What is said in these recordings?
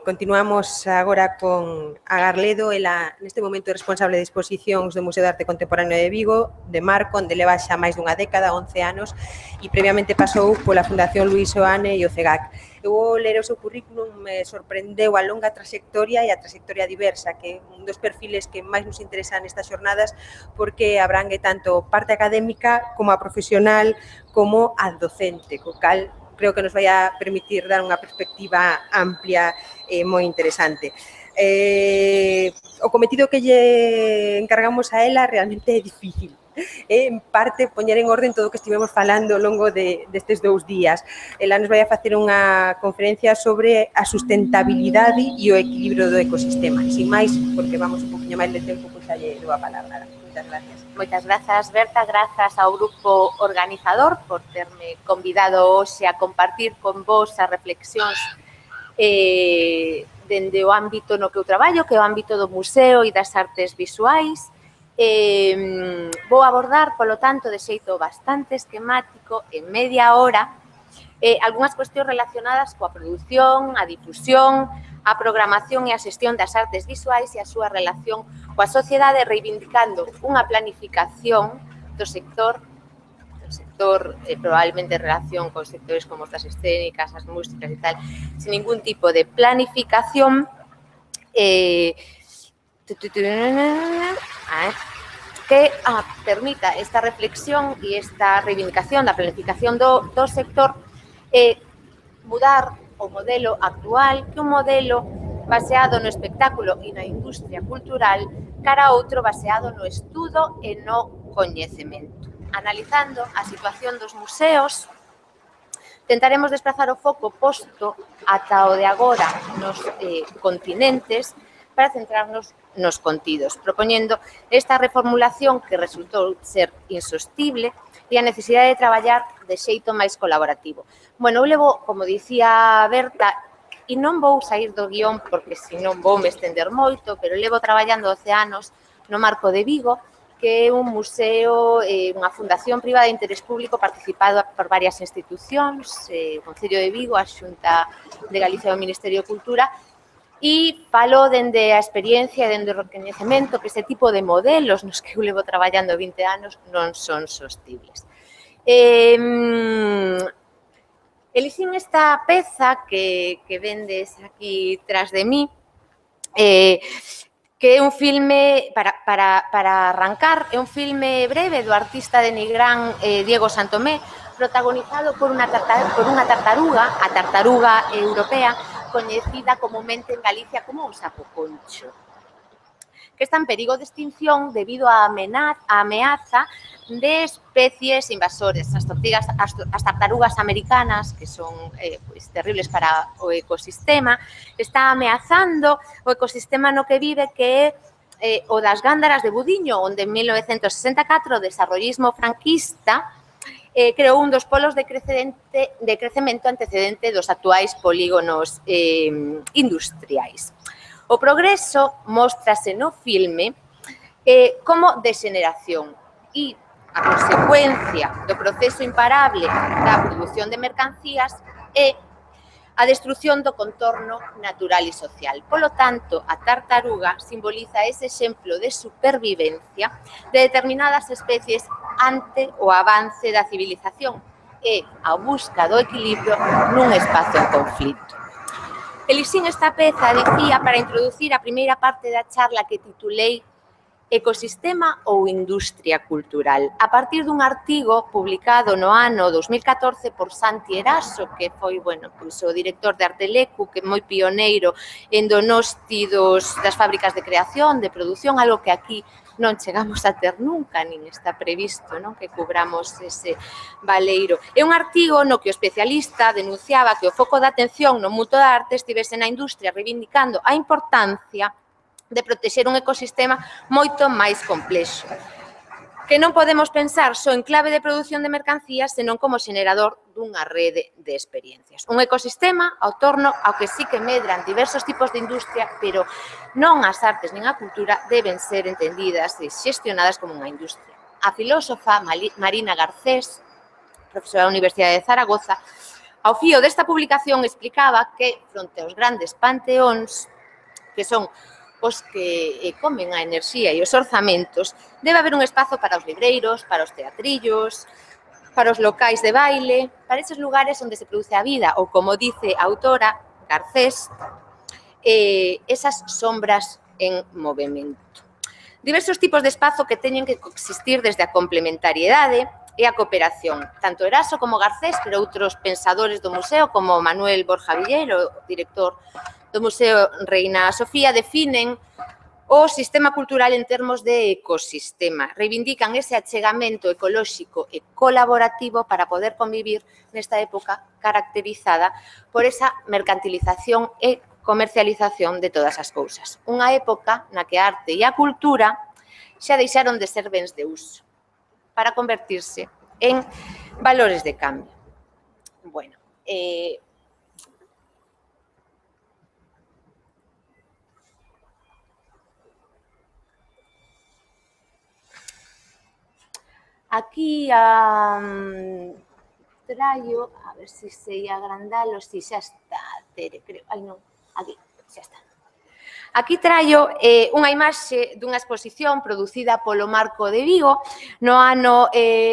Continuamos agora con Agarledo, ela neste momento é responsable de exposicións do Museo de Arte Contemporáneo de Vigo, de Marco, onde leva xa máis dunha década, 11 anos, e previamente pasou pola Fundación Luís Oane e o CEGAC. Eu vou ler o seu currículum, me sorprendeu a longa trayectoria e a trayectoria diversa, que é un dos perfiles que máis nos interesan nestas xornadas, porque abrangue tanto parte académica como a profesional, como a docente, co cal creo que nos vai a permitir dar unha perspectiva amplia e moi interesante. O cometido que lle encargamos a ela realmente é difícil. En parte, poñer en orden todo o que estivemos falando ao longo destes 2 días. Ela nos vai a facer unha conferencia sobre a sustentabilidade e o equilibrio do ecosistema. Sin máis, porque vamos un poquinho máis de tempo, pois xa lle dou a palabra. Moitas gracias. Moitas grazas, Berta, grazas ao grupo organizador por terme convidado hoxe a compartir con vos as reflexións dende o ámbito no que eu traballo, que é o ámbito do museo e das artes visuais. Vou abordar, polo tanto, de xeito bastante esquemático, en media hora, algunhas cuestións relacionadas coa produción, a difusión, a programación e a xestión das artes visuais e a súa relación coa sociedade, reivindicando unha planificación do sector probablemente en relación con sectores como as escénicas, as músicas e tal, sin ningún tipo de planificación que permita esta reflexión e esta reivindicación da planificación do sector mudar o modelo actual, que un modelo baseado no espectáculo e na industria cultural cara a outro baseado no estudo e no coñecemento. Analizando a situación dos museos, tentaremos desplazar o foco posto ata o de agora nos continentes para centrarnos nos contidos, propoñendo esta reformulación que resultou ser insostible e a necesidade de traballar de xeito máis colaborativo. Bueno, eu levo, como dicía Berta, e non vou sair do guión porque senón vou me estender moito, pero levo traballando 12 anos no Marco de Vigo, que é un museo, unha fundación privada de interés público participado por varias institucións, o Concello de Vigo, a Xunta de Galicia e o Ministerio de Cultura, e falo dende a experiencia, dende o recoñecemento que ese tipo de modelos nos que eu levo traballando 20 anos non son sostibles. Elixín esta peza que vendes aquí tras de mí, que é un filme, para arrancar, é un filme breve do artista de Nigrán Diego Santomé, protagonizado por unha tartaruga, a tartaruga europea, coñecida comumente en Galicia como un sapo concho, que está en perigo de extinción debido á ameaza de especies invasores. As tartarugas americanas, que son terribles para o ecosistema, está ameazando o ecosistema no que vive, que é o das Gándaras de Budiño, onde en 1964 o desarrollismo franquista creou un dos polos de crecemento antecedente dos actuais polígonos industriais. O progreso móstrase no filme como dexeneración e a consecuencia do proceso imparable da produción de mercancías é a destrucción do contorno natural e social. Polo tanto, a tartaruga simboliza ese exemplo de supervivencia de determinadas especies ante o avance da civilización e a busca do equilibrio nun espazo en conflito. Elixín esta peza, dicía, para introducir a primeira parte da charla que titulei Ecosistema ou industria cultural, a partir dun artigo publicado no ano 2014 por Santi Eraso, que foi, o director de Artelecu, que é moi pioneiro en donosti das fábricas de creación, de produción, algo que aquí non chegamos a ter nunca, nin está previsto que cubramos ese baleiro. É un artigo no que o especialista denunciaba que o foco de atención no mundo da arte estivese na industria, reivindicando a importancia de protexer un ecosistema moito máis complexo, que non podemos pensar só en clave de produción de mercancías, senón como xenerador dunha rede de experiencias. Un ecosistema ao torno ao que sí que medran diversos tipos de industria, pero non as artes nin a cultura deben ser entendidas e xestionadas como unha industria. A filósofa Marina Garcés, profesora da Universidade de Zaragoza, Ao fío desta publicación explicaba que, fronte aos grandes panteóns, que son os que comen a enerxía e os orzamentos, debe haber un espazo para os libreiros, para os teatrillos, para os locais de baile, para esos lugares onde se produce a vida, ou como dice a autora Garcés, esas sombras en movimento. Diversos tipos de espazo que teñen que coexistir desde a complementariedade e a cooperación. Tanto Eraso como Garcés, pero outros pensadores do museo, como Manuel Borja Villero, director do Museo Reina Sofía, definen o sistema cultural en termos de ecosistema. Reivindican ese achegamento ecolóxico e colaborativo para poder convivir nesta época caracterizada por esa mercantilización e comercialización de todas as cousas. Unha época na que a arte e a cultura xa deixaron de ser bens de uso para convertirse en valores de cambio. Bueno, aquí traio, a ver se sei agrandalo, si xa está, Tere, creo, ai non, aquí, xa está. Aquí traio unha imaxe dunha exposición producida polo Marco de Vigo no ano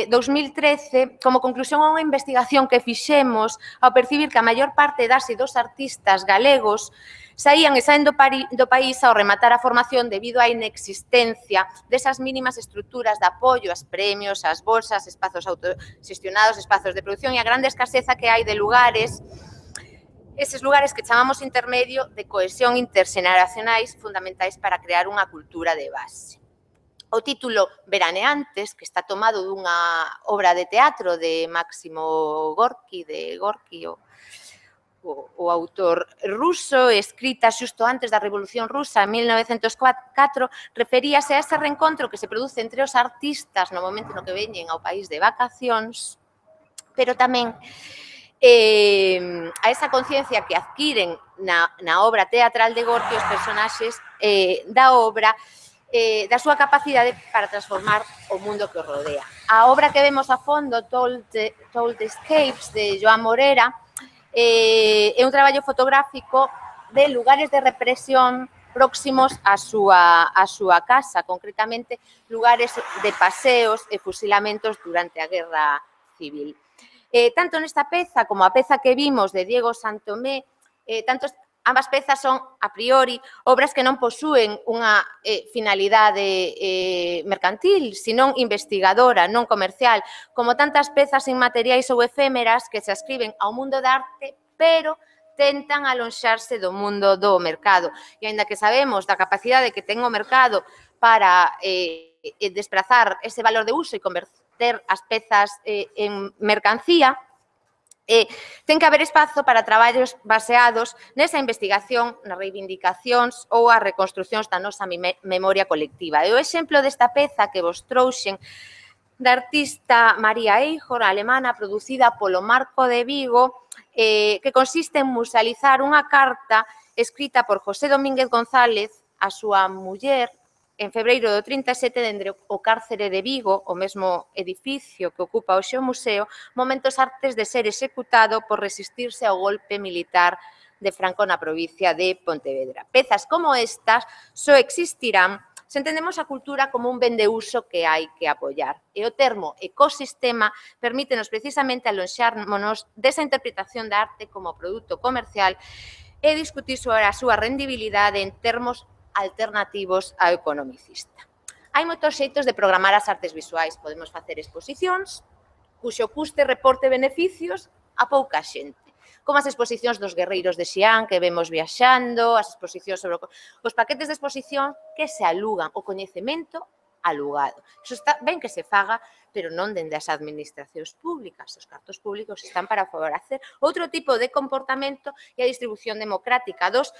2013 como conclusión a unha investigación que fixemos ao percibir que a maior parte das e dos artistas galegos saían e saen do país ao rematar a formación debido á inexistencia desas mínimas estruturas de apoio, as premios, as bolsas, espazos autoxestionados, espazos de produción e a grande escaseza que hai de lugares, eses lugares que chamamos intermedio de cohesión interxeneracionais fundamentais para crear unha cultura de base. O título Veraneantes, que está tomado dunha obra de teatro de Máximo Gorki, o autor ruso, escrita xusto antes da Revolución Rusa, en 1904, referíase a ese reencontro que se produce entre os artistas no momento no que veñen ao país de vacacións, pero tamén a esa conciencia que adquiren na obra teatral de Gorki os personaxes da obra, da súa capacidade para transformar o mundo que os rodea. A obra que vemos a fondo, Told Escapes, de Joan Morera, é un traballo fotográfico de lugares de represión próximos á súa casa, concretamente lugares de paseos e fusilamentos durante a Guerra Civil. Tanto nesta peza como a peza que vimos de Diego Santomé, ambas pezas son, a priori, obras que non posúen unha finalidade mercantil, senón investigadora, non comercial, como tantas pezas inmateriais ou efémeras que se ascriben ao mundo da arte, pero tentan alonxarse do mundo do mercado. E, aínda que sabemos da capacidade que ten o mercado para desprazar ese valor de uso e converter as pezas en mercancía, ten que haber espazo para traballos baseados nesa investigación, nas reivindicacións ou as reconstruccións da nosa memoria colectiva. E o exemplo desta peza que vos trouxen da artista María Eichhorn, alemana, producida polo Marco de Vigo, que consiste en musealizar unha carta escrita por José Domínguez González a súa muller en febreiro do 37 dende o cárcere de Vigo, o mesmo edificio que ocupa hoxe o museo, momentos antes de ser executado por resistirse ao golpe militar de Franco na provincia de Pontevedra. Pezas como estas só existirán se entendemos a cultura como un ben de uso que hai que apoiar. E o termo ecosistema permítenos precisamente alonxarmonos desa interpretación da arte como produto comercial e discutir sobre a súa rendibilidade en termos alternativos ao economicista. Hai moitos xeitos de programar as artes visuais. Podemos facer exposicións cuxo custe reporte beneficios a pouca xente, como as exposicións dos guerreiros de Xi'an que vemos viaxando, as exposicións sobre os paquetes de exposición que se alugan, o coñecemento alugado. Iso está ben que se faga, pero non dende as administracións públicas. Os cartos públicos están para favorecer outro tipo de comportamento e a distribución democrática dos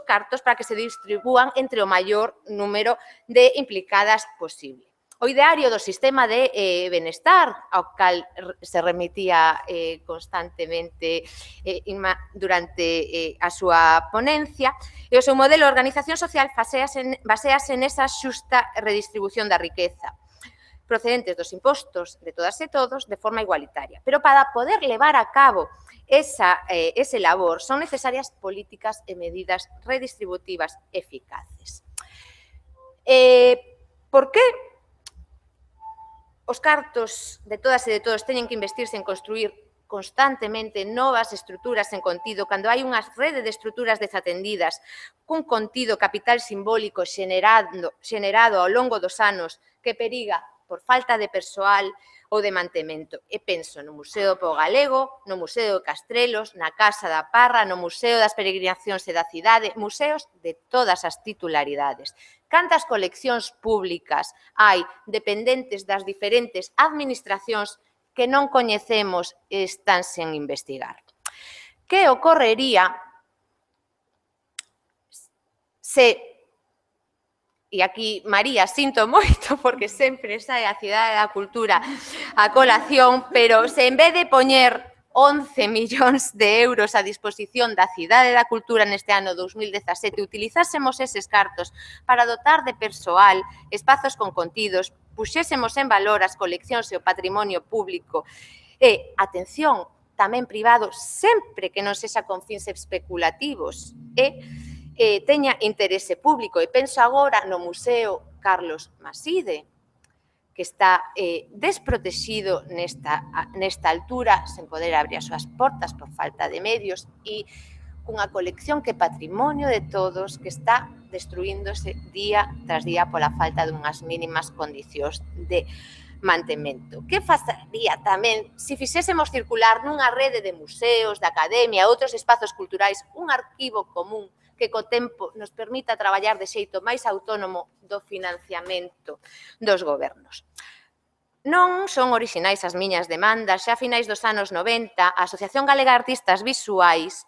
cartos para que se distribúan entre o maior número de implicadas posible. O ideario do sistema de benestar ao cal se remitía constantemente durante a súa ponencia e o seu modelo de organización social basease nesa xusta redistribución da riqueza. procedentes dos impostos de todas e todos de forma igualitaria. Pero para poder levar a cabo ese labor son necesarias políticas e medidas redistributivas eficaces. Por que os cartos de todas e de todos teñen que investirse en construir constantemente novas estruturas en contido, cando hai unha rede de estruturas desatendidas cun contido capital simbólico xenerado ao longo dos anos que periga por falta de persoal ou de mantemento. E penso no Museo do Pobo Galego, no Museo de Castrelos, na Casa da Parra, no Museo das Peregrinacións e da Cidade, museos de todas as titularidades. Cantas coleccións públicas hai dependentes das diferentes administracións que non coñecemos e están sen investigar? Que ocorrería se, e aquí, María, sinto moito porque sempre sae a Cidade da Cultura a colación, pero se en vez de poñer 11 millóns de euros a disposición da Cidade da Cultura neste ano 2017, utilizásemos eses cartos para dotar de persoal, espazos con contidos, puxésemos en valor as coleccións e o patrimonio público e, atención, tamén privado, sempre que non sexa con fins especulativos e teña interese público. E penso agora no Museo Carlos Maside, que está desprotegido nesta altura, sen poder abrir as súas portas por falta de medios e cunha colección que é patrimonio de todos, que está destruíndose día tras día pola falta dunhas mínimas condicións de mantemento. Que faría tamén se fixésemos circular nunha rede de museos, de academia, outros espazos culturais, un arquivo común que co tempo nos permita traballar de xeito máis autónomo do financiamento dos gobernos. Non son orixinais as miñas demandas. Xa a finais dos anos 90, a Asociación Galega de Artistas Visuais,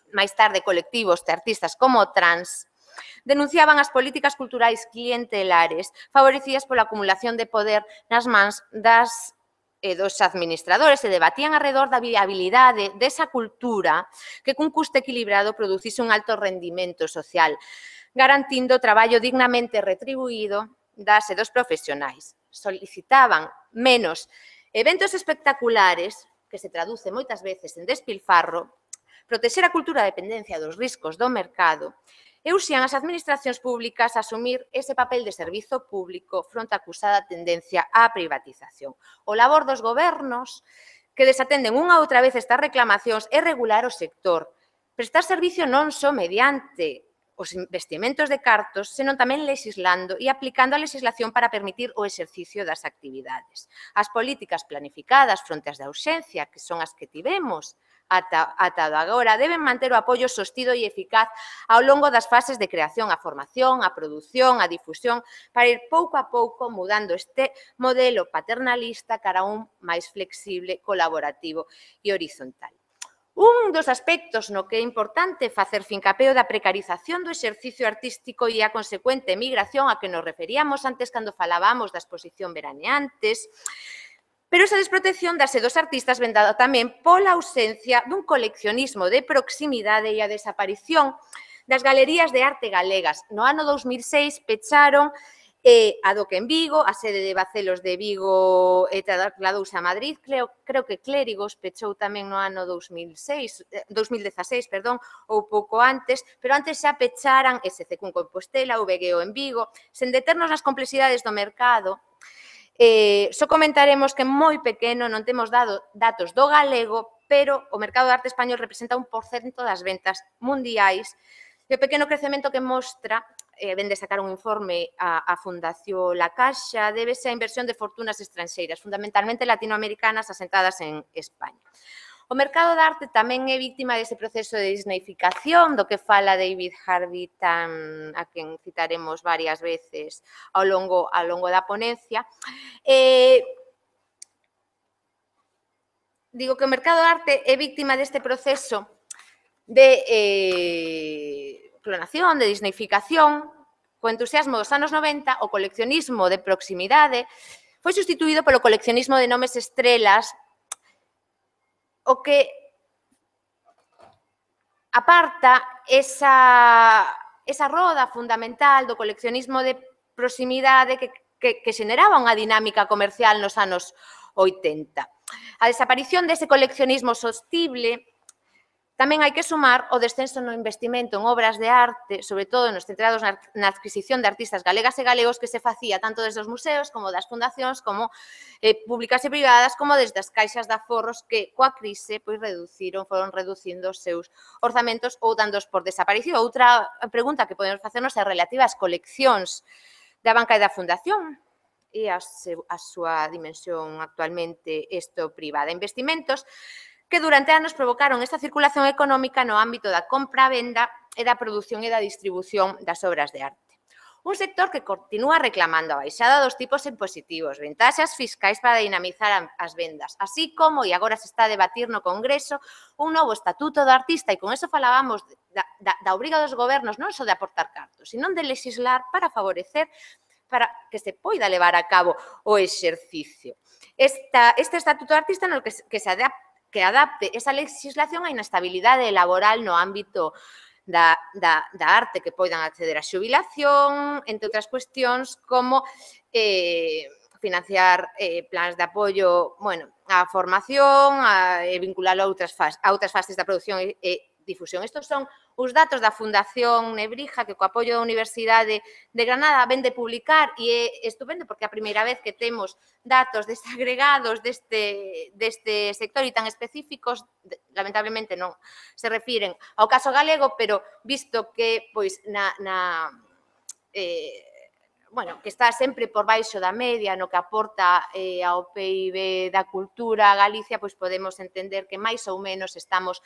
máis tarde colectivos de artistas como Trans, denunciaban as políticas culturais clientelares favorecidas pola acumulación de poder nas mans dos administradores e debatían alrededor da viabilidade desa cultura que cun custo equilibrado producise un alto rendimento social, garantindo o traballo dignamente retribuído das e dos profesionais. Solicitaban menos eventos espectaculares, que se traduce moitas veces en despilfarro, protexer a cultura da dependencia dos riscos do mercado e urxían as administracións públicas a asumir ese papel de servizo público fronte á acusada tendencia á privatización. O labor dos gobernos que desatenden unha outra vez estas reclamacións é regular o sector, prestar servicio non só mediante os investimentos de cartos, senón tamén legislando e aplicando a legislación para permitir o exercicio das actividades. As políticas planificadas fronte ás da urxencia, que son as que tivemos ata agora, deben manter o apoio sostido e eficaz ao longo das fases de creación, a formación, a produción, a difusión, para ir pouco a pouco mudando este modelo paternalista cara a un máis flexible, colaborativo e horizontal. Un dos aspectos no que é importante facer fincapeo da precarización do exercicio artístico e a consecuente migración a que nos referíamos antes cando falábamos da exposición veraneantes, pero esa desprotección das e dos artistas ven dado tamén pola ausencia dun coleccionismo de proximidade e a desaparición das galerías de arte galegas. No ano 2006 pecharon a DOC en Vigo, a sede de Bacelos de Vigo trasladouse a Madrid, creo que Clérigos pechou tamén no ano 2016, ou pouco antes, pero antes xa pecharan SC en Compostela, o Vegueo en Vigo, sen deternos nas complexidades do mercado. Só comentaremos que moi pequeno, non temos datos do galego, pero o mercado de arte español representa 1% das ventas mundiais e o pequeno crecemento que mostra, ven de sacar un informe a Fundación La Caixa, débese á inversión de fortunas estranxeiras, fundamentalmente latinoamericanas asentadas en España. O mercado de arte tamén é víctima dese proceso de disneyficación do que fala David Harvey, a quen citaremos varias veces ao longo da ponencia. Digo que o mercado de arte é víctima deste proceso de clonación, de disneyficación. Co entusiasmo dos anos 90, o coleccionismo de proximidade foi sustituído polo coleccionismo de nomes estrelas, o que aparta esa roda fundamental do coleccionismo de proximidade que que xeneraba unha dinámica comercial nos anos 80. A desaparición dese coleccionismo sostible tamén hai que sumar o descenso no investimento en obras de arte, sobre todo nos centrados na adquisición de artistas galegas e galegos que se facía tanto desde os museos como das fundacións, como públicas e privadas, como desde as caixas de aforros que coa crise foron reducindo os seus orzamentos ou dándoos por desaparecido. Outra pregunta que podemos facernos é relativa ás coleccións da banca e da fundación e a súa dimensión actualmente privada. Investimentos que durante anos provocaron esta circulación económica no ámbito da compra, venda e da produción e da distribución das obras de arte. Un sector que continúa reclamando a baixada dos tipos impositivos, ventaxas fiscais para dinamizar as vendas, así como, e agora se está a debatir no Congreso, un novo estatuto do artista, e con eso falábamos da obriga dos gobernos non só de aportar cartos, sino de legislar para favorecer para que se poida levar a cabo o exercicio. Este estatuto do artista no que adapte esa legislación á inestabilidade laboral no ámbito da arte, que poidan acceder á xubilación, entre outras cuestións, como financiar plans de apoio á formación e vincularlo a outras fases da produción e difusión. Estes son os datos da Fundación Nebrija, que co apoio da Universidade de Granada ven de publicar, e é estupendo porque é a primeira vez que temos datos desagregados deste sector e tan específicos, lamentablemente non se refiren ao caso galego, pero visto que que está sempre por baixo da media no que aporta ao PIB da cultura a Galicia, pois podemos entender que máis ou menos estamos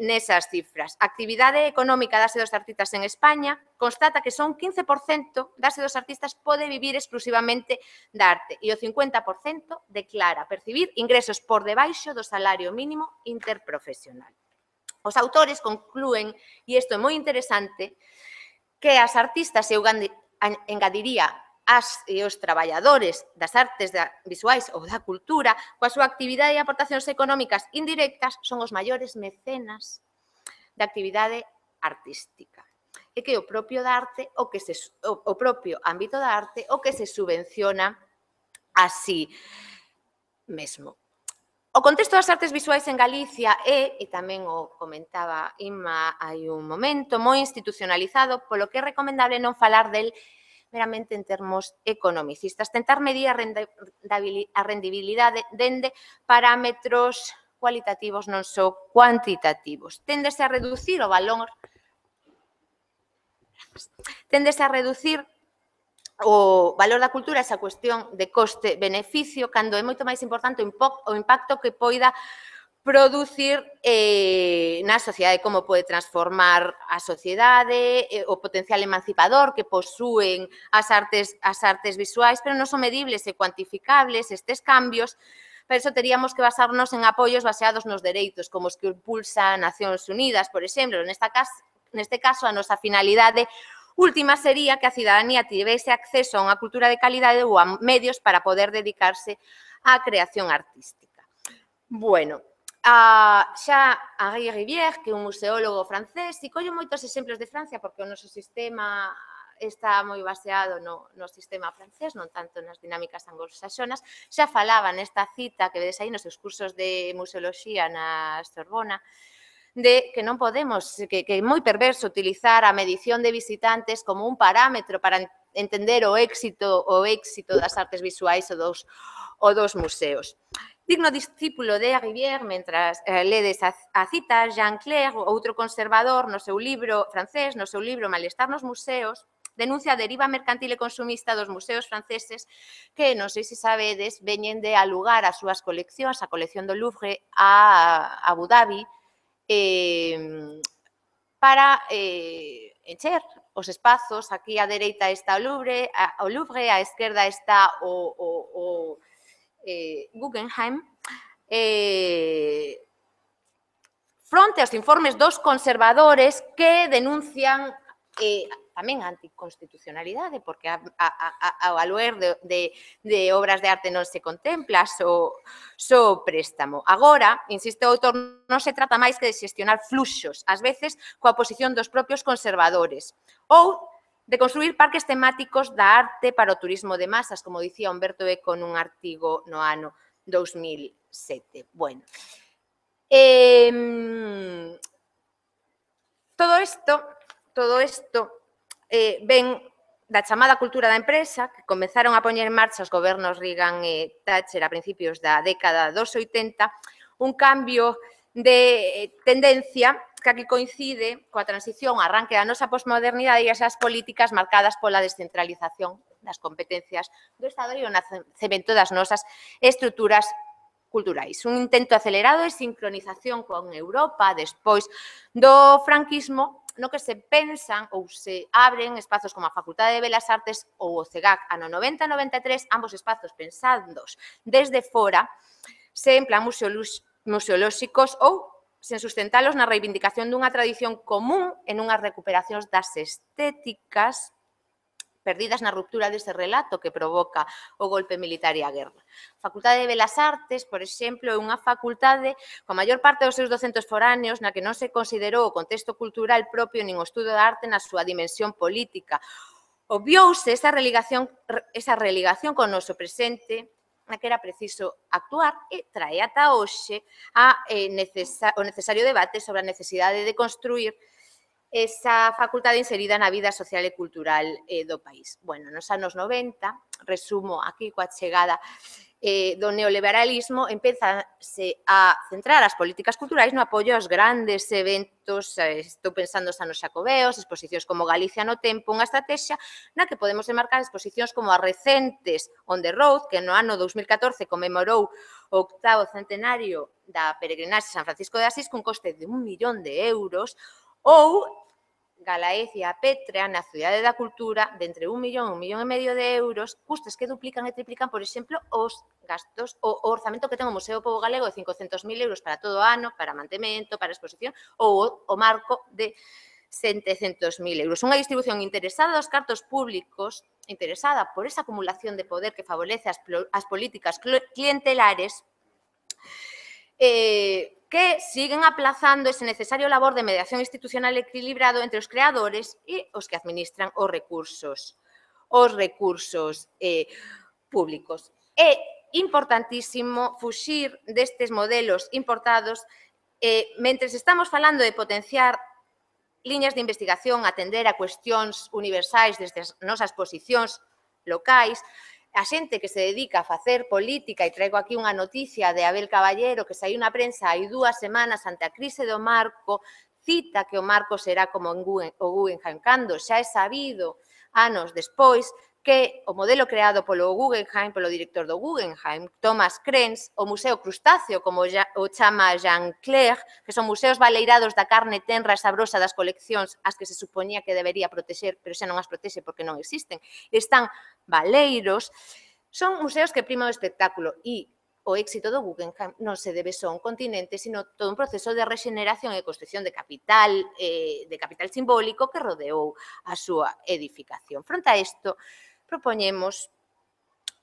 nesas cifras. A actividade económica das e dos artistas en España constata que son 15% das e dos artistas pode vivir exclusivamente da arte e o 50% declara percibir ingresos por debaixo do salario mínimo interprofesional. Os autores conclúen, e isto é moi interesante, que as artistas, eu engadiría as e os traballadores das artes visuais ou da cultura, coa súa actividade e aportacións económicas indirectas, son os maiores mecenas da actividade artística. E que o propio ámbito da arte o que se subvenciona así mesmo. O contexto das artes visuais en Galicia e tamén o comentaba Inma hai un momento, moi institucionalizado, polo que é recomendable non falar del meramente en termos economicistas, tentar medir a rendibilidade dende parámetros cualitativos non só cuantitativos. Téndese a reducir o valor da cultura, esa cuestión de coste-beneficio, cando é moito máis importante o impacto que poida producir na sociedade, como pode transformar a sociedade, o potencial emancipador que posúen as artes visuais, pero non son medibles e cuantificables estes cambios. Por iso teríamos que basarnos en apoios baseados nos dereitos, como os que impulsa Nacións Unidas, por exemplo. Neste caso, a nosa finalidade última sería que a cidadanía tivese acceso a unha cultura de calidade ou a medios para poder dedicarse á creación artística. Bueno, xa Henri Rivière, que é un museólogo francés, e collo moitos exemplos de Francia porque o noso sistema está moi baseado no sistema francés, non tanto nas dinámicas anglosaxonas, xa falaba nesta cita que vedes aí nos seus cursos de museoloxía na Sorbona, de que non podemos, que é moi perverso utilizar a medición de visitantes como un parámetro para entender o éxito das artes visuais ou dos museos. Digno discípulo de Rivière, mentras ledes a cita, Jean Clair, outro conservador, no seu libro francés, no seu libro Malestar nos museos, denuncia a deriva mercantil e consumista dos museos franceses que, non sei se sabedes, veñen de alugar as súas coleccións, a colección do Louvre a Abu Dhabi, para encher os espazos. Aquí á dereita está o Louvre, á esquerda está o Guggenheim, fronte aos informes dos conservadores que denuncian tamén a anticonstitucionalidade, porque ao aluer de obras de arte non se contempla só préstamo. Agora, insiste o autor, non se trata máis que de xestionar fluxos, ás veces coa oposición dos propios conservadores, ou de construir parques temáticos da arte para o turismo de masas, como dicía Humberto Eco nun artigo no ano 2007. Bueno, todo isto ven da chamada cultura da empresa, que comezaron a poñer en marcha os gobernos Reagan e Thatcher a principios da década dos 80, un cambio de tendencia que aquí coincide coa transición ao arranque da nosa posmodernidade e esas políticas marcadas pola descentralización das competencias do Estado e o nacemento das nosas estruturas culturais. Un intento acelerado de sincronización con Europa despois do franquismo, no que se pensan ou se abren espazos como a Facultade de Belas Artes ou o CEGAC ano 90-93, ambos espazos pensados desde fora, se en plan museolóxicos ou sen sustentalos na reivindicación dunha tradición común e nunhas recuperacións das estéticas perdidas na ruptura dese relato que provoca o golpe militar e a guerra. A Facultade de Belas Artes, por exemplo, é unha facultade coa maior parte dos seus docentos foráneos na que non se considerou o contexto cultural propio nin o estudo da arte na súa dimensión política. Obviouse esa religación con o noso presente na que era preciso actuar e trae ata hoxe o necesario debate sobre a necesidade de construir esa facultade inserida na vida social e cultural do país. Bueno, nos anos 90, resumo aquí coa chegada do neoliberalismo, empezase a centrar as políticas culturais no apoio aos grandes eventos, estou pensando xa nos Xacobeos, exposicións como Galicia no Tempo, unha estrategia na que podemos enmarcar exposicións como as recentes On the Road, que no ano 2014 conmemorou o 8º centenario da peregrinaxe San Francisco de Asís cun coste de 1 millón de euros, ou Galaez e a Petrea na Cidade da Cultura de entre 1 millón e 1,5 millón de euros, custes que duplican e triplican, por exemplo, os gastos, o orzamento que ten o Museo do Pobo Galego de 500.000 euros para todo o ano, para mantemento, para exposición, ou o marco de 700.000 euros. Unha distribución interesada dos cartos públicos, interesada por esa acumulación de poder que favorece as políticas clientelares, que siguen aplazando ese necesario labor de mediación institucional equilibrado entre os creadores e os que administran os recursos públicos. É importantísimo fuxir destes modelos importados mentres estamos falando de potenciar liñas de investigación, atender a cuestións universais desde as nosas posicións locais. A xente que se dedica a facer política, e traigo aquí unha noticia de Abel Caballero que saiu na prensa hai 2 semanas ante a crise do marco, cita que o marco será como o Guggenheim, cando xa é sabido anos despois que o modelo creado polo Guggenheim, polo director do Guggenheim, Thomas Krenz, o Museo Crustáceo, como o chama Jean Clair, que son museos baleirados da carne tenra e sabrosa das coleccións as que se supoñía que debería protexer, pero xa non as protexe porque non existen, están baleiros, son museos que priman o espectáculo e o éxito do Guggenheim non se debe só a un continente, sino todo un proceso de regeneración e construcción de capital simbólico que rodeou a súa edificación. Fronte a isto, propoñemos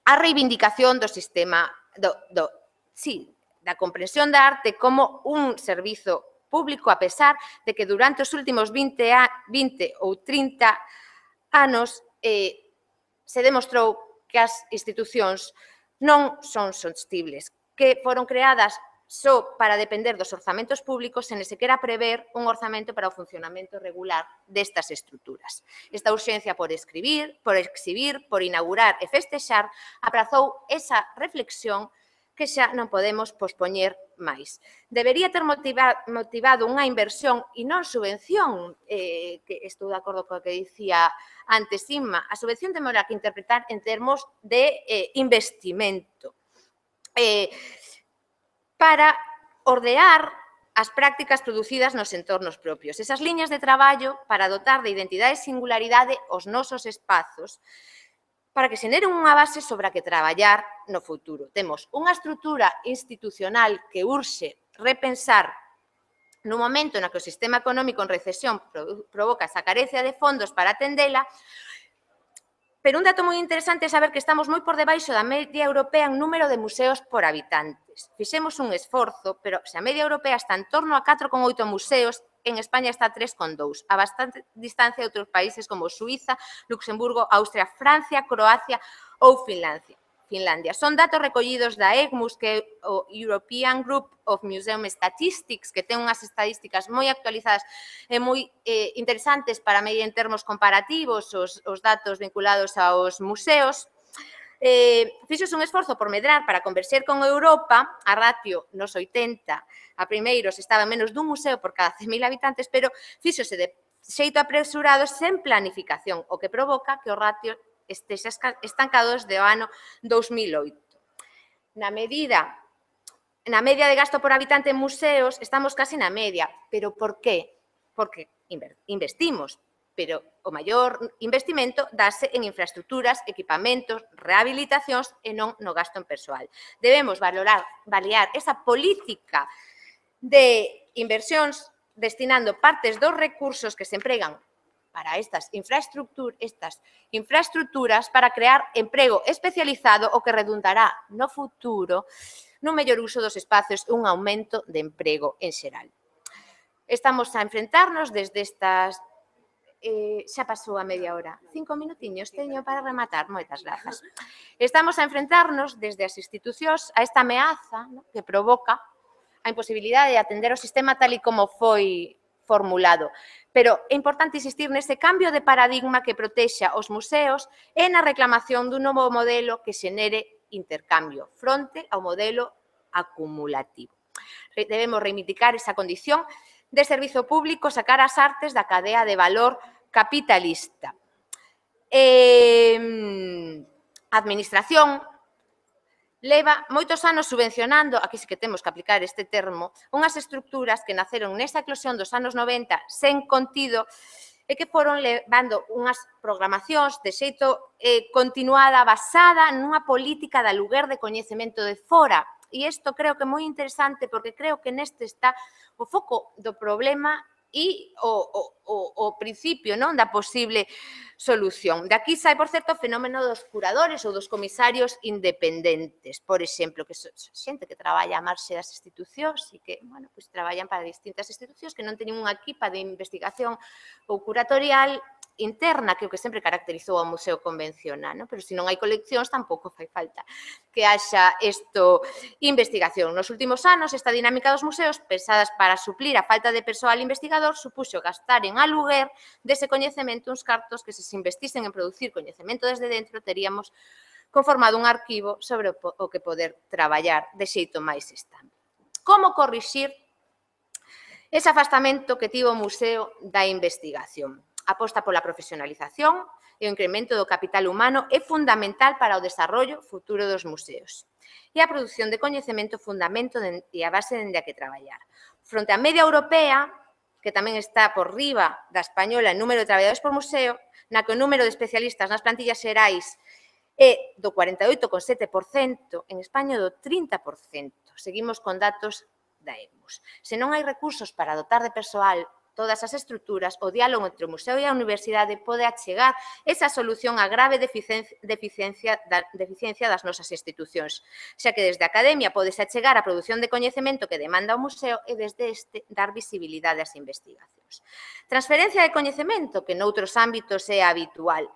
a reivindicación do sistema da comprensión da arte como un servizo público, a pesar de que durante os últimos 20 ou 30 anos se demostrou que as institucións non son sostibles, que foron creadas só para depender dos orzamentos públicos sen sequera prever un orzamento para o funcionamento regular destas estruturas. Esta urxencia por exhibir, por inaugurar e festexar aprazou esa reflexión que xa non podemos pospoñer máis. Debería ter motivado unha inversión e non subvención, que estou de acordo co que dicía antes Inma, a subvención temos que interpretar en termos de investimento, para ordear as prácticas producidas nos entornos propios. Esas liñas de traballo para dotar de identidade e singularidade os nosos espazos, para que se neren unha base sobre a que traballar no futuro. Temos unha estrutura institucional que urxe repensar no momento no que o sistema económico en recesión provoca esa carencia de fondos para atendela, pero un dato moi interesante é saber que estamos moi por debaixo da media europea en número de museos por habitantes. Fixemos un esforzo, pero se a media europea está en torno a 4,8 museos, en España está a 3,2, a bastante distancia de outros países como Suiza, Luxemburgo, Austria, Francia, Croacia ou Finlandia. Son datos recollidos da EGMUS, que é o European Group of Museum Statistics, que ten unhas estadísticas moi actualizadas e moi interesantes para medir en termos comparativos os datos vinculados aos museos. Fixose un esforzo por medrar para converxer con Europa, a ratio nos 80 a primeiros estaba menos dun museo por cada 100.000 habitantes, pero fixose de xeito apresurado sen planificación, o que provoca que o ratio estexa estancado desde o ano 2008. Na media de gasto por habitante en museos estamos casi na media, pero por qué? Porque investimos, pero o maior investimento dase en infraestructuras, equipamentos, rehabilitacións e non no gasto en persoal. Debemos valorar esa política de inversións destinando partes dos recursos que se empregan para estas infraestructuras para crear emprego especializado o que redundará no futuro nun mellor uso dos espacios e un aumento de emprego en xeral. Estamos a enfrentarnos desde estas... xa pasou a media hora. 5 minutiños teño para rematar. Moitas grazas. Estamos a enfrentarnos desde as institucións a esta ameaza que provoca a imposibilidade de atender o sistema tal e como foi formulado. Pero é importante insistir nese cambio de paradigma que protexa os museos e na reclamación dun novo modelo que xenere intercambio fronte ao modelo acumulativo. Debemos reivindicar esa condición de servizo público, sacar as artes da cadea de valor capitalista. A administración leva moitos anos subvencionando, aquí sí que temos que aplicar este termo, unhas estructuras que naceron nesa eclosión dos anos 90 sen contido e que foron levando unhas programacións de xeito continuada basada nunha política de aluguer de coñecemento de fora. E isto creo que é moi interesante porque creo que neste está o foco do problema e o principio da posible solución. De aquí sai, por certo, o fenómeno dos curadores ou dos comisarios independentes, por exemplo, que son xente que traballa a marxe das institucións e que traballan para distintas institucións que non teñen unha equipa de investigación ou curatorial interna, que é o que sempre caracterizou ao museo convencional, pero se non hai coleccións tampouco fai falta que haxa investigación. Nos últimos anos, esta dinámica dos museos, pensadas para suplir a falta de persoal investigador, supuxo gastar en aluguer dese coñecemento uns cartos que se investisen en producir coñecemento desde dentro, teríamos conformado un arquivo sobre o que poder traballar de xeito máis estable. Como corrixir ese afastamento que tivo o museo da investigación? A aposta pola profesionalización e o incremento do capital humano é fundamental para o desarrollo futuro dos museos. E a produción de coñecemento fundamento e a base dende a que traballar. Fronte á media europea, que tamén está por riba da española en número de traballadores por museo, na que o número de especialistas nas plantillas xerais é do 48,7%, en España do 30%. Seguimos con datos da EGMUS. Se non hai recursos para dotar de persoal todas as estruturas, o diálogo entre o museo e a universidade pode achegar esa solución á grave deficiencia das nosas institucións, xa que desde a academia podese achegar a produción de coñecemento que demanda o museo e desde este dar visibilidade ás investigacións. Transferencia de coñecemento, que noutros ámbitos é habitual,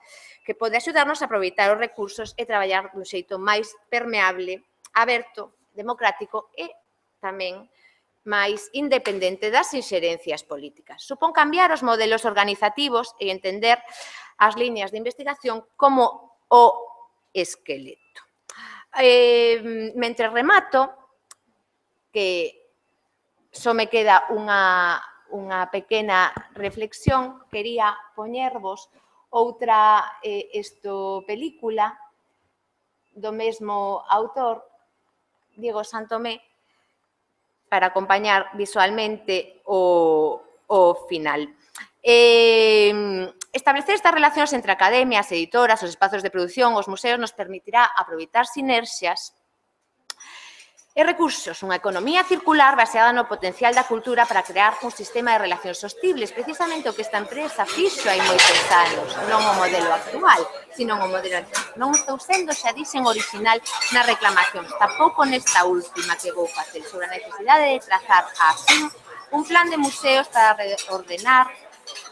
que pode axudarnos a aproveitar os recursos e traballar dun xeito máis permeable, aberto, democrático e tamén máis independente das inxerencias políticas. Supón cambiar os modelos organizativos e entender as liñas de investigación como o esqueleto. Mentre remato, que só me queda unha pequena reflexión, quería poñervos outra película do mesmo autor, Diego Santomé, para acompañar visualmente o final. Establecer estas relacións entre academias, editoras, os espazos de produción, os museos, nos permitirá aproveitar sinerxias e recursos, unha economía circular baseada no potencial da cultura para crear un sistema de relacións sostibles, precisamente o que esta empresa fixo hai moitos anos, non o modelo actual, sino o modelo actual. Non estou sendo, xa dixen, original nas reclamacións, tampouco nesta última que vou facer, sobre a necesidade de trazar así un plan de museos para ordenar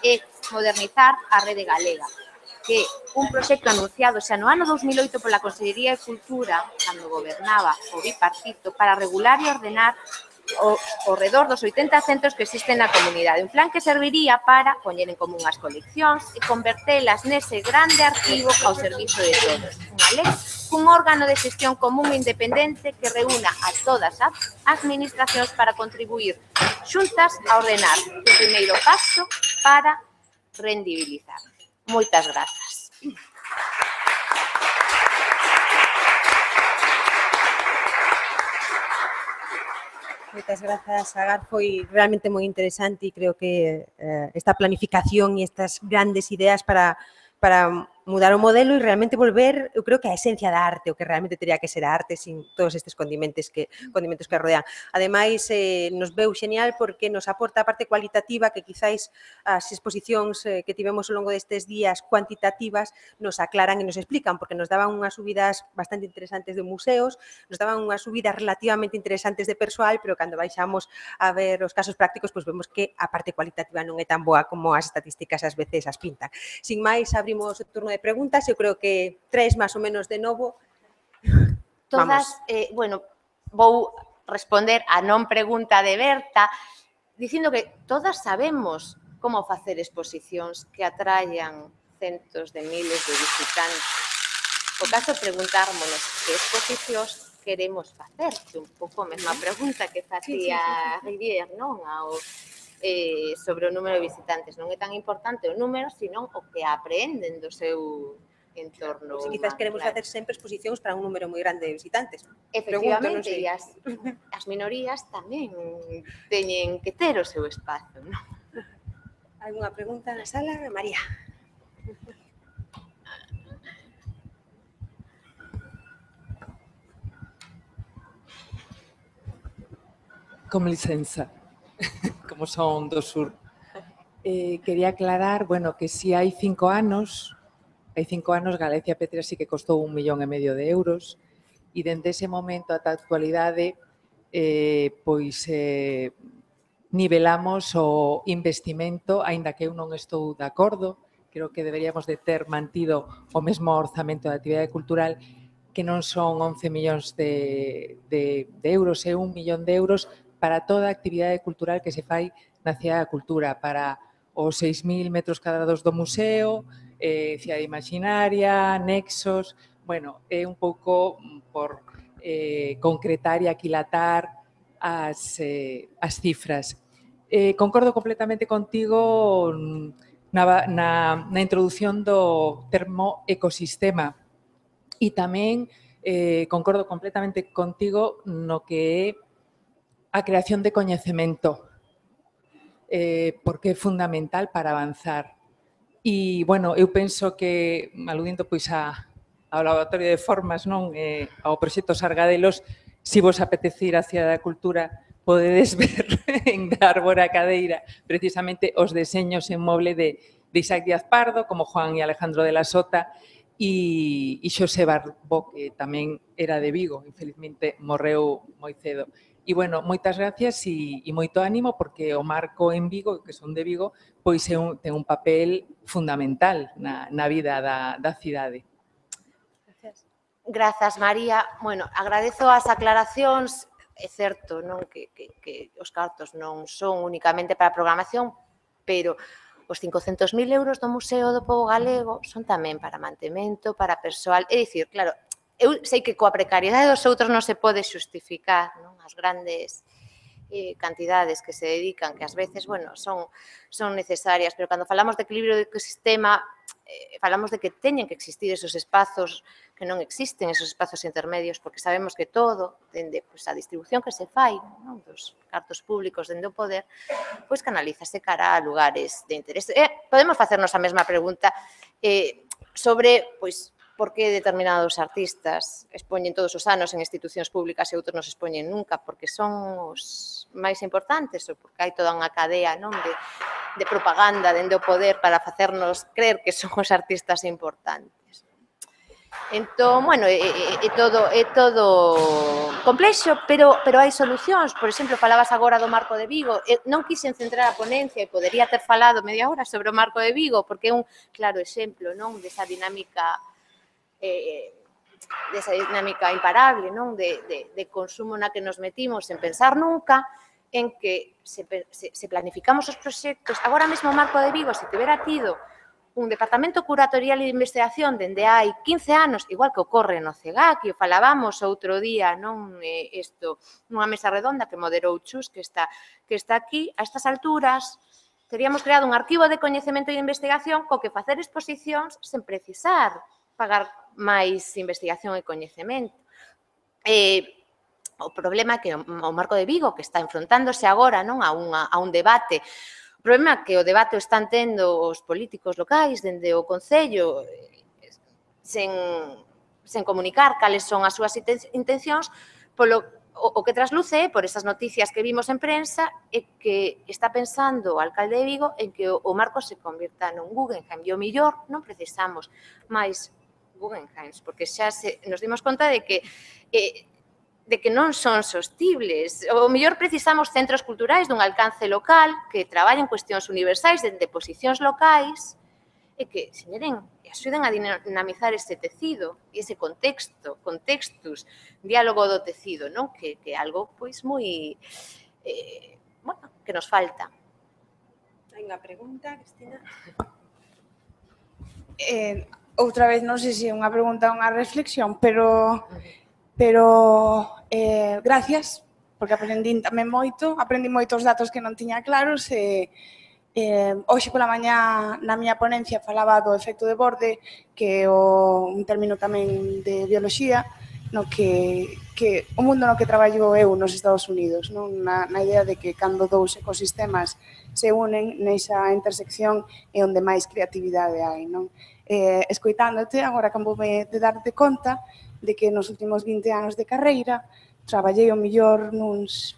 e modernizar a rede galega, que un proxecto anunciado xa no ano 2008 pola Consellería de Cultura, cando gobernaba o bipartito, para regular e ordenar ao redor dos 80 centros que existen na comunidade. Un plan que serviría para poñer en común as coleccións e convertelas nese grande arquivo ao servizo de todos. Unha lei cun órgano de xestión común e independente que reúna a todas as administracións para contribuir xuntas a ordenar o primeiro paso para rendibilizar. Moitas grazas. Moitas grazas, Agar. Foi realmente moi interesante e creo que esta planificación e estas grandes ideas para mudar o modelo e realmente volver, eu creo que a esencia da arte, o que realmente teria que ser a arte sin todos estes condimentos que rodean. Ademais, nos veu xenial porque nos aporta a parte cualitativa que quizáis as exposicións que tivemos ao longo destes días cuantitativas nos aclaran e nos explican, porque nos daban unhas subidas bastante interesantes de museos, nos daban unhas subidas relativamente interesantes de persoal, pero cando baixamos a ver os casos prácticos, pois vemos que a parte cualitativa non é tan boa como as estatísticas ás veces as pintan. Sin máis, abrimos o turno de preguntas, eu creo que 3 máis ou menos de novo. Todas, bueno, vou responder a non pregunta de Berta, dicindo que todas sabemos como facer exposicións que atraian centos de miles de visitantes. O caso preguntármonos que exposicións queremos facer, que un pouco a mesma pregunta que facía Rivière, non? Sobre o número de visitantes. Non é tan importante o número, senón o que aprenden do seu entorno. Se quizás queremos facer sempre exposicións para un número moi grande de visitantes. Efectivamente, e as minorías tamén teñen que ter o seu espazo, non? Alguna pregunta na sala? María. Con licenza. Como son do sur. Quería aclarar, bueno, que si hai 5 anos Galicia Petria sí que costou 1,5 millón de euros e dende ese momento ata a actualidade nivelamos o investimento, aínda que eu non estou de acordo, creo que deberíamos de ter mantido o mesmo orzamento da actividade cultural, que non son 11 millóns de euros, é 1 millón de euros para toda a actividade cultural que se fai na Cidade da Cultura, para os 6.000 metros cadrados do museo, Cidade Imaginaria, Nexos. Bueno, é un pouco por concretar e aquilatar as cifras. Concordo completamente contigo na introdución do termo ecosistema e tamén concordo completamente contigo no que é a creación de coñecemento, porque é fundamental para avanzar. E, bueno, eu penso que, aludindo pois ao Laboratorio de Formas, non, ao proxecto Sargadelos, se vos apetecir a Cidade da Cultura, podedes ver en Árbora Cadeira precisamente os deseños en moble de Isaac Díaz Pardo, como Juan e Alejandro de la Sota, e Xosé Barbó, que tamén era de Vigo, infelizmente morreu moi cedo. E, bueno, moitas gracias e moito ánimo, porque o Marco en Vigo, que son de Vigo, pois ten un papel fundamental na vida da cidade. Grazas, María. Bueno, agradezo as aclaracións. É certo, non, que os cartos non son únicamente para a programación, pero os 500.000 euros do Museo do Pobo Galego son tamén para mantemento, para persoal. É dicir, claro, eu sei que coa precariedade dos outros non se pode xustificar, non, as grandes cantidades que se dedican, que ás veces, bueno, son necesarias, pero cando falamos de equilibrio do ecosistema, falamos de que teñen que existir esos espazos que non existen, esos espazos intermedios, porque sabemos que todo, dende a distribución que se fai, non, dos cartos públicos dende o poder, pois canalízase cara a lugares de interés. Podemos facernos a mesma pregunta sobre, pois, por que determinados artistas expoñen todos os anos en institucións públicas e outros non se expoñen nunca, porque son os máis importantes ou porque hai toda unha cadea, non, de propaganda dende o poder para facernos creer que son os artistas importantes. Entón, bueno, é todo complexo, pero hai solucións. Por exemplo, falabas agora do Marco de Vigo. Non quixen centrar a ponencia e podería ter falado media hora sobre o Marco de Vigo, porque é un claro exemplo, non, desa dinámica imparable, non, de consumo na que nos metimos sen pensar nunca, en que se planificamos os proxectos. Agora mesmo o Marco de Vigo, se tivera tido un departamento curatorial e de investigación dende hai 15 anos, igual que ocorre no CEGAC, que o falábamos outro día, non, isto, nunha mesa redonda que moderou Chus, que está aquí, a estas alturas, teríamos creado un arquivo de coñecemento e de investigación co que facer exposicións sen precisar pagar máis investigación e coñecemento. O problema é que o Marco de Vigo, que está enfrontándose agora, non, a un debate. O problema é que o debate o están tendo os políticos locais dende o Concello sen comunicar cales son as súas intencións, o que trasluce por esas noticias que vimos en prensa é que está pensando o alcalde de Vigo en que o Marco se convirta nun Guggenheim. E o millor non precisamos máis Guggenheims, porque xa nos dimos conta de que non son sostibles. O mellor precisamos centros culturais dun alcance local que traballen cuestións universais dende posicións locais e que xeneren e axuden a dinamizar ese tecido e ese contextus, diálogo do tecido, non? Que é algo pois moi bueno, que nos falta. Hai unha pregunta, Cristina? Outra vez, non sei se é unha pregunta ou unha reflexión, pero gracias, porque aprendi moitos datos que non tiña claros e hoxe pola mañá na miña ponencia falaba do efecto de borde, que é un término tamén de bioloxía, no que o mundo no que traballo eu nos Estados Unidos, non, na idea de que cando dous ecosistemas se unen nesa intersección é onde máis creatividade hai, non? Escoitándote, agora acaboume de darte conta de que nos últimos 20 anos de carreira traballei o mellor nuns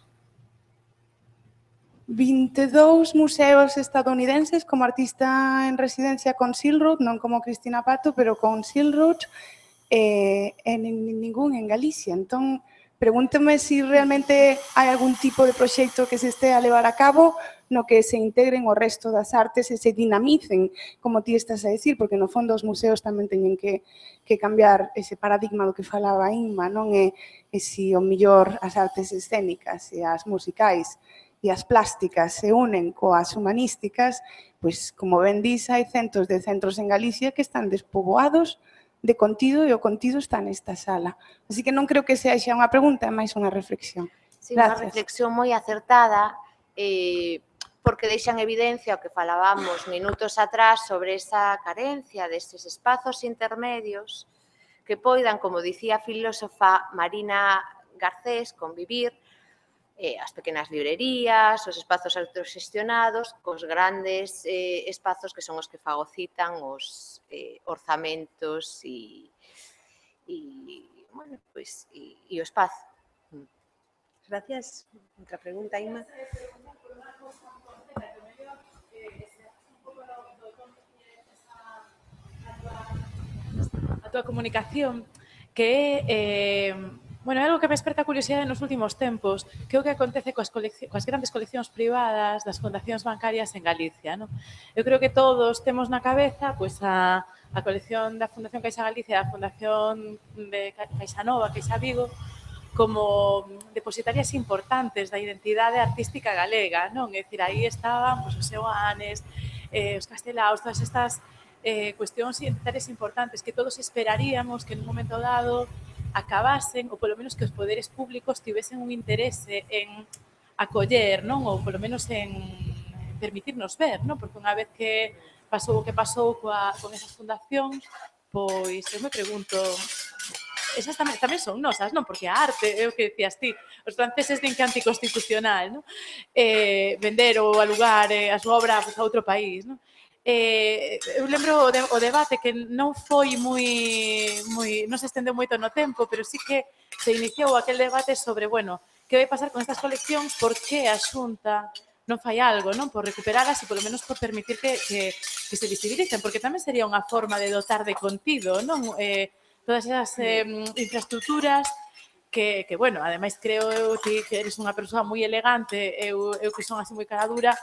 22 museos estadounidenses como artista en residencia con Silk Road, non como Cristina Pato, pero con Silk Road, e ningún en Galicia. Entón, pregúntome se realmente hai algún tipo de proxecto que se este a levar a cabo no que se integren o resto das artes e se dinamicen, como ti estás a dicir, porque no fondo os museos tamén teñen que cambiar ese paradigma do que falaba Inma, non? E se o mellor as artes escénicas e as musicais e as plásticas se unen coas humanísticas, pois, como ben dís, hai centos de centros en Galicia que están despoboados de contido e o contido está nesta sala. Así que non creo que sexa unha pregunta, é máis unha reflexión. Sí, unha reflexión moi acertada, porque deixan evidencia o que falábamos minutos atrás sobre esa carencia destes espazos intermedios que poidan, como dicía a filósofa Marina Garcés, convivir as pequenas librerías, os espazos autoxestionados, cos grandes espazos que son os que fagocitan os orzamentos e o espazo. Gracias. Outra pregunta, Inma. A túa comunicación, que é bueno, é algo que me desperta curiosidade nos últimos tempos, que é o que acontece coas grandes coleccións privadas das fundacións bancarias en Galicia, non? Eu creo que todos temos na cabeza pois a colección da Fundación Caixa Galicia e a Fundación de Caixa Nova, Caixa Vigo, como depositarias importantes da identidade artística galega, non? É dicir, aí estaban pois, os Seoanes, os Castelaos, todas estas cuestións identitarias importantes que todos esperaríamos que en un momento dado acabasen, ou polo menos que os poderes públicos tivesen un interese en acoller, non? Ou polo menos en permitirnos ver, non? Porque unha vez que pasou o que pasou con esas fundacións, pois eu me pregunto, esas tamén son nosas, non? Porque a arte, é o que decías ti, os franceses din que é anticonstitucional, non? Vender ou alugar a súa obra a outro país, non? Eu lembro o debate que non foi non se estendeu moito no tempo, pero sí que se iniciou aquel debate sobre, bueno, que vai pasar con estas coleccións, por que a Xunta non fai algo, non? Por recuperalas e polo menos por permitir que se visibilicen, porque tamén sería unha forma de dotar de contido, non? todas esas infraestructuras que, bueno, ademais creo eu que eres unha persoa moi elegante, eu que son así moi cara dura,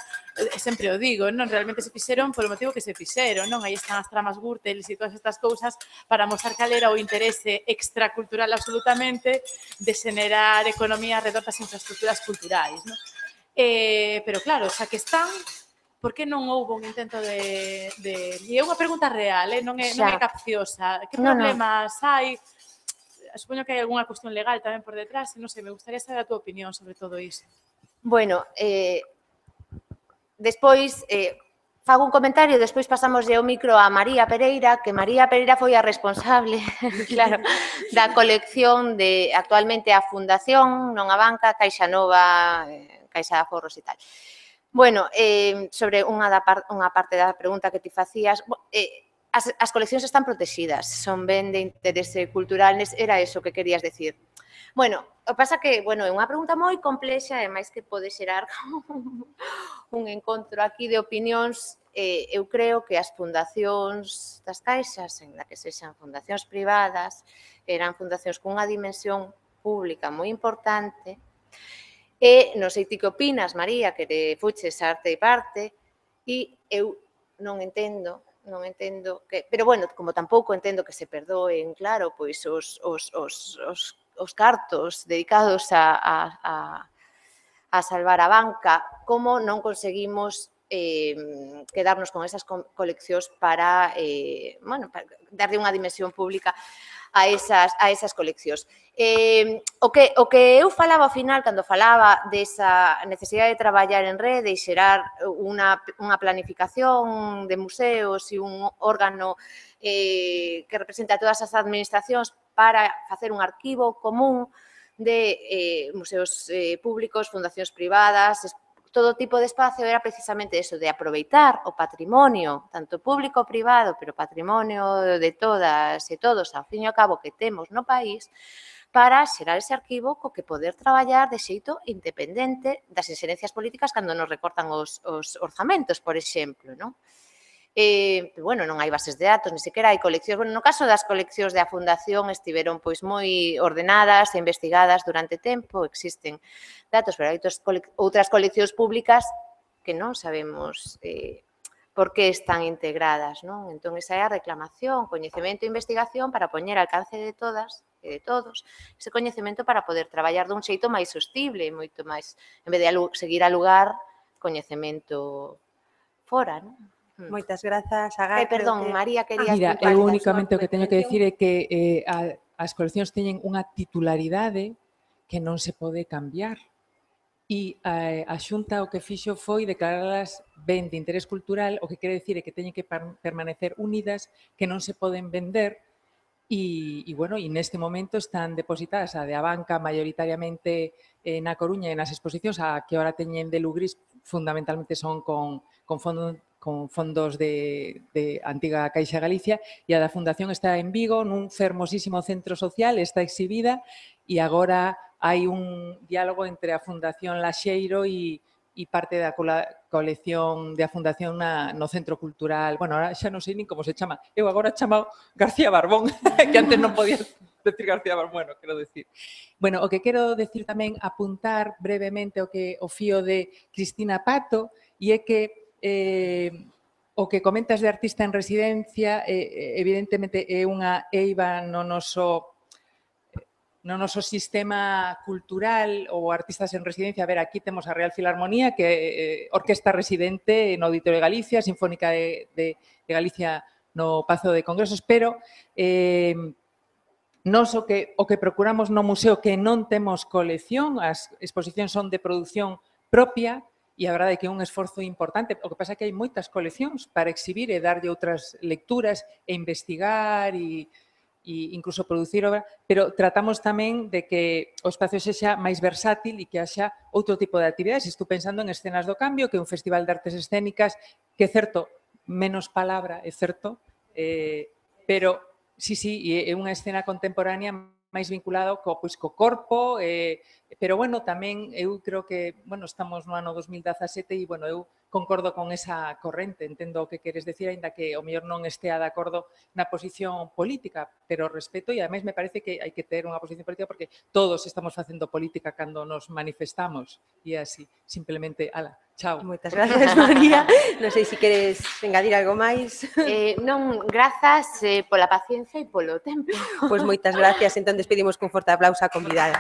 sempre o digo, non? Realmente se fixeron polo motivo que se fixeron, non? Aí están as tramas Gürtel e todas estas cousas para mostrar cal era o interese extracultural absolutamente de xenerar economía alrededor das infraestructuras culturais, non? Pero claro, xa que están, por que non houve un intento de... E é unha pregunta real, non é capciosa. Que problemas hai? Supoño que hai algunha cuestión legal tamén por detrás, non sei, me gustaría saber a túa opinión sobre todo iso. Bueno, despois fago un comentario, despois pasamos o micro a María Pereira, que María Pereira foi a responsable, claro, da colección de actualmente a Fundación, non a banca, Caixa Nova, Caixa de Aforros e tal. Bueno, sobre unha parte da pregunta que ti facías, as coleccións están protegidas, son ben de interese cultural, era eso que querías decir. Bueno, o que pasa que, bueno, é unha pregunta moi complexa, e máis que pode xerar un encontro aquí de opinións. Eu creo que as fundacións das caixas, en la que sexan fundacións privadas, eran fundacións cunha dimensión pública moi importante, e non sei ti que opinas, María, que te fuches arte e parte, e eu non entendo que, pero bueno, como tampouco entendo que se perdoen, claro, pois os cartos dedicados a salvar a banca, como non conseguimos quedarnos con esas coleccións para, bueno, para darlle unha dimensión pública a esas coleccións. O que eu falaba ao final, cando falaba desa necesidade de traballar en rede e xerar unha planificación de museos e un órgano que representa a todas as administracións para facer un arquivo común de museos públicos, fundacións privadas, todo tipo de espacio, era precisamente eso, de aproveitar o patrimonio, tanto público ou privado, pero patrimonio de todas e todos, ao fin e ao cabo, que temos no país, para xerar ese arquivo co que poder traballar de xeito independente das inxerencias políticas cando nos recortan os orzamentos, por exemplo, non? Bueno, non hai bases de datos, ni sequera hai coleccións. Bueno, no caso das coleccións da Fundación estiveron pois moi ordenadas e investigadas durante tempo, existen datos, pero hai outras coleccións públicas que non sabemos por que están integradas, non? Entón, esa é a reclamación, coñecemento e investigación para poñer ao alcance de todas e de todos ese coñecemento para poder traballar dun xeito máis sostible, moito máis, en vez de seguir a lugar coñecemento fora, non? Moitas grazas, Agar. Perdón, María, querías Mira, puntualizar. eu únicamente o que teño que decir é que as coleccións teñen unha titularidade que non se pode cambiar. E a Xunta o que fixo foi declararlas ben de interés cultural, o que quere decir é que teñen que permanecer unidas, que non se poden vender, e bueno, e neste momento están depositadas a de a banca maioritariamente na Coruña e nas exposicións, a que ahora teñen de Lugris, fundamentalmente son con fondos de antiga Caixa Galicia, e a da Fundación está en Vigo, nun fermosísimo centro social, está exhibida, e agora hai un diálogo entre a Fundación Laxeiro e parte da colección da Fundación no Centro Cultural. Bueno, ahora xa non sei nin como se chama. Eu agora chamo García Barbón, que antes non podía decir García Barbón, bueno, quero decir. Bueno, o que quero decir tamén, apuntar brevemente o fío de Cristina Pato, e é que o que comentas de artista en residencia, evidentemente é unha eiva no noso sistema cultural ou artistas en residencia. A ver, aquí temos a Real Filarmonía, que é orquesta residente no Auditorio de Galicia, Sinfónica de Galicia no Pazo de Congresos, pero nós o que procuramos no museo que non temos colección, as exposicións son de produción propia, e a verdade é que é un esforzo importante. O que pasa é que hai moitas coleccións para exhibir e darlle outras lecturas e investigar e incluso producir obra, pero tratamos tamén de que o espacio sexa máis versátil e que haxa outro tipo de actividades. Estou pensando en Escenas do Cambio, que é un festival de artes escénicas que, certo, menos palabra, é certo, pero sí, é unha escena contemporánea máis vinculado co corpo, pero, bueno, tamén eu creo que, bueno, estamos no ano 2017 e, bueno, eu concordo con esa corrente, entendo o que queres decir, aínda que o mellor non estea de acordo na posición política, pero respeto e, ademais, me parece que hai que ter unha posición política porque todos estamos facendo política cando nos manifestamos e así, simplemente, ala, chao. Moitas gracias, María. Non sei se queres engadir algo máis. Non, grazas pola paciencia e polo tempo. Pois moitas gracias. Entón, despedimos cun forte aplauso á convidada.